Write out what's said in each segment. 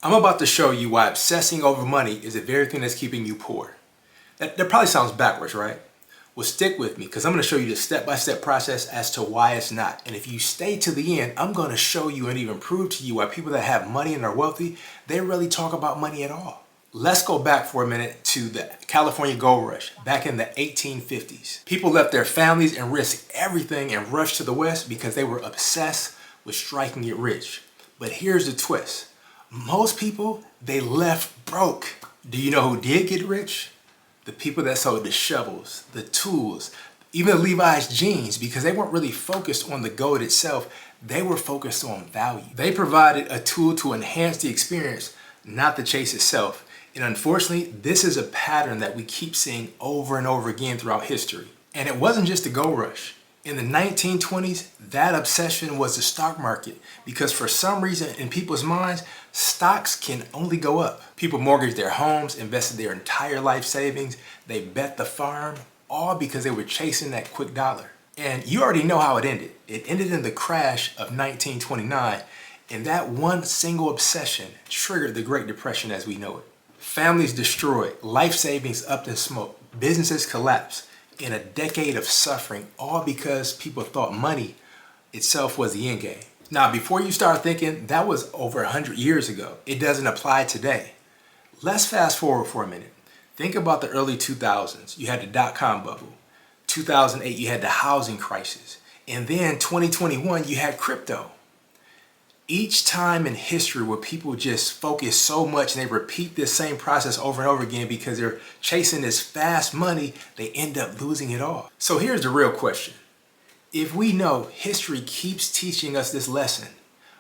I'm about to show you why obsessing over money is the very thing that's keeping you poor. That probably sounds backwards, right? Well, stick with me because I'm going to show you the step-by-step process as to why it's not. And if you stay to the end, I'm going to show you and even prove to you why people that have money and are wealthy, they rarely talk about money at all. Let's go back for a minute to the California gold rush back in the 1850s. People left their families and risked everything and rushed to the West because they were obsessed with striking it rich. But here's the twist. Most people, they left broke. Do you know who did get rich? The people that sold the shovels, the tools, even the Levi's jeans, because they weren't really focused on the gold itself. They were focused on value. They provided a tool to enhance the experience, not the chase itself. And unfortunately, this is a pattern that we keep seeing over and over again throughout history. And it wasn't just the gold rush. In the 1920s, that obsession was the stock market because for some reason in people's minds, stocks can only go up. People mortgaged their homes, invested their entire life savings, they bet the farm, all because they were chasing that quick dollar. And you already know how it ended. It ended in the crash of 1929, and that one single obsession triggered the Great Depression as we know it. Families destroyed, life savings up in smoke, businesses collapsed. In a decade of suffering, all because people thought money itself was the end game. Now, before you start thinking that was over 100 years ago, it doesn't apply today. Let's fast forward for a minute. Think about the early 2000s. You had the dot-com bubble. 2008, you had the housing crisis. And then 2021, you had crypto. Each time in history where people just focus so much and they repeat this same process over and over again because they're chasing this fast money, they end up losing it all. So here's the real question. If we know history keeps teaching us this lesson,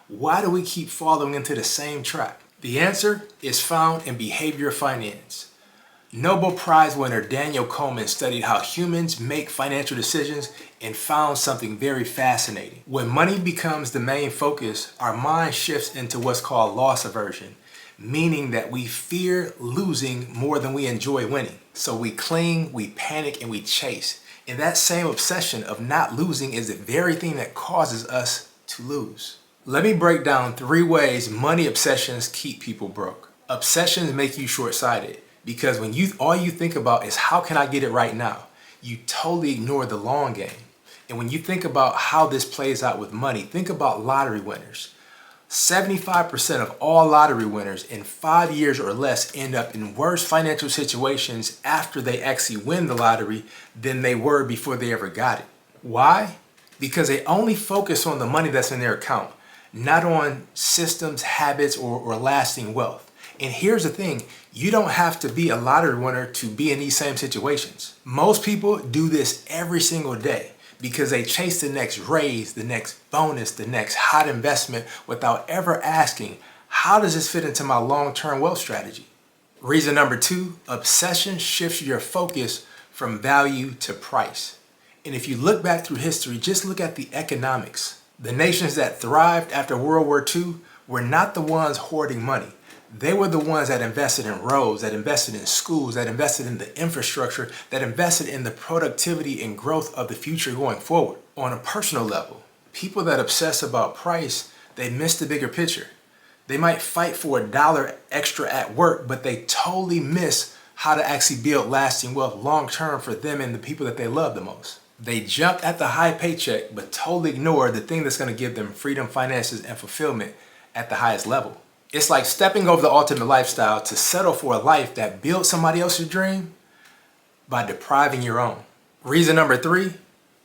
why do we keep falling into the same trap? The answer is found in behavioral finance. Nobel Prize winner Daniel Coleman studied how humans make financial decisions and found something very fascinating. When money becomes the main focus, our mind shifts into what's called loss aversion, meaning that we fear losing more than we enjoy winning. So we cling, we panic, and we chase. And that same obsession of not losing is the very thing that causes us to lose. Let me break down 3 ways money obsessions keep people broke. Obsessions make you short-sighted. Because when all you think about is how can I get it right now, you totally ignore the long game. And when you think about how this plays out with money, think about lottery winners. 75% of all lottery winners in 5 years or less end up in worse financial situations after they actually win the lottery than they were before they ever got it. Why? Because they only focus on the money that's in their account, not on systems, habits, or lasting wealth. And here's the thing, you don't have to be a lottery winner to be in these same situations. Most people do this every single day because they chase the next raise, the next bonus, the next hot investment without ever asking, how does this fit into my long-term wealth strategy? Reason number 2, obsession shifts your focus from value to price. And if you look back through history, just look at the economics. The nations that thrived after World War II were not the ones hoarding money. They were the ones that invested in roads, that invested in schools, that invested in the infrastructure, that invested in the productivity and growth of the future going forward. On a personal level, people that obsess about price, they miss the bigger picture. They might fight for $1 extra at work, but they totally miss how to actually build lasting wealth long term for them and the people that they love the most. They jump at the high paycheck, but totally ignore the thing that's going to give them freedom, finances, and fulfillment at the highest level. It's like stepping over the ultimate lifestyle to settle for a life that builds somebody else's dream by depriving your own. Reason number 3,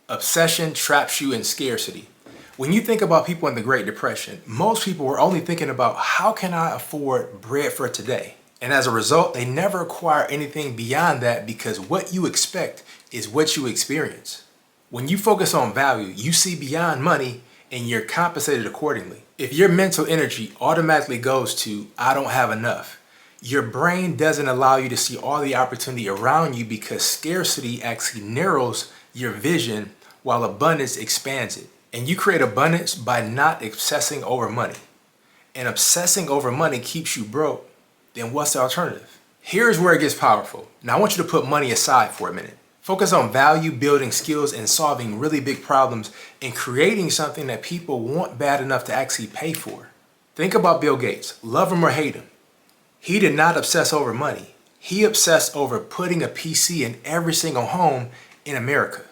obsession traps you in scarcity. When you think about people in the Great Depression, most people were only thinking about how can I afford bread for today? And as a result, they never acquire anything beyond that because what you expect is what you experience. When you focus on value, you see beyond money and you're compensated accordingly. If your mental energy automatically goes to, I don't have enough, your brain doesn't allow you to see all the opportunity around you because scarcity actually narrows your vision while abundance expands it. And you create abundance by not obsessing over money. And obsessing over money keeps you broke, then what's the alternative? Here's where it gets powerful. Now I want you to put money aside for a minute. Focus on value, building skills, and solving really big problems and creating something that people want bad enough to actually pay for. Think about Bill Gates. Love him or hate him. He did not obsess over money. He obsessed over putting a PC in every single home in America.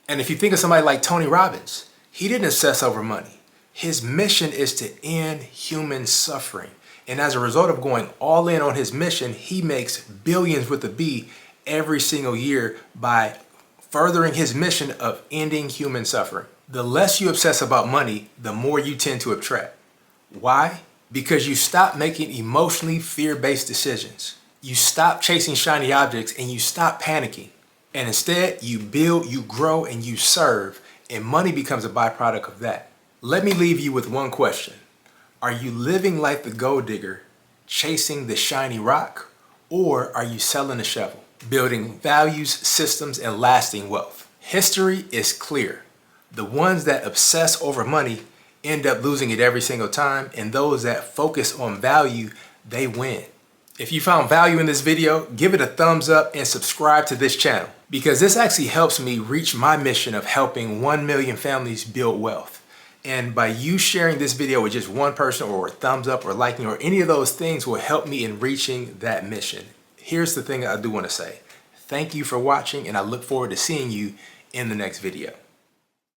And if you think of somebody like Tony Robbins, he didn't obsess over money. His mission is to end human suffering. And as a result of going all in on his mission, he makes billions with a B every single year by furthering his mission of ending human suffering. The less you obsess about money, the more you tend to attract. Why? Because you stop making emotionally fear-based decisions. You stop chasing shiny objects and you stop panicking. And instead, you build, you grow, and you serve, and money becomes a byproduct of that. Let me leave you with one question. Are you living like the gold digger, chasing the shiny rock, or are you selling the shovel, building values, systems, and lasting wealth? History is clear. The ones that obsess over money end up losing it every single time, and those that focus on value, they win. If you found value in this video, give it a thumbs up and subscribe to this channel, because this actually helps me reach my mission of helping 1 million families build wealth. And by you sharing this video with just one person, or a thumbs up or liking, or any of those things will help me in reaching that mission. Here's the thing I do want to say. Thank you for watching, and I look forward to seeing you in the next video.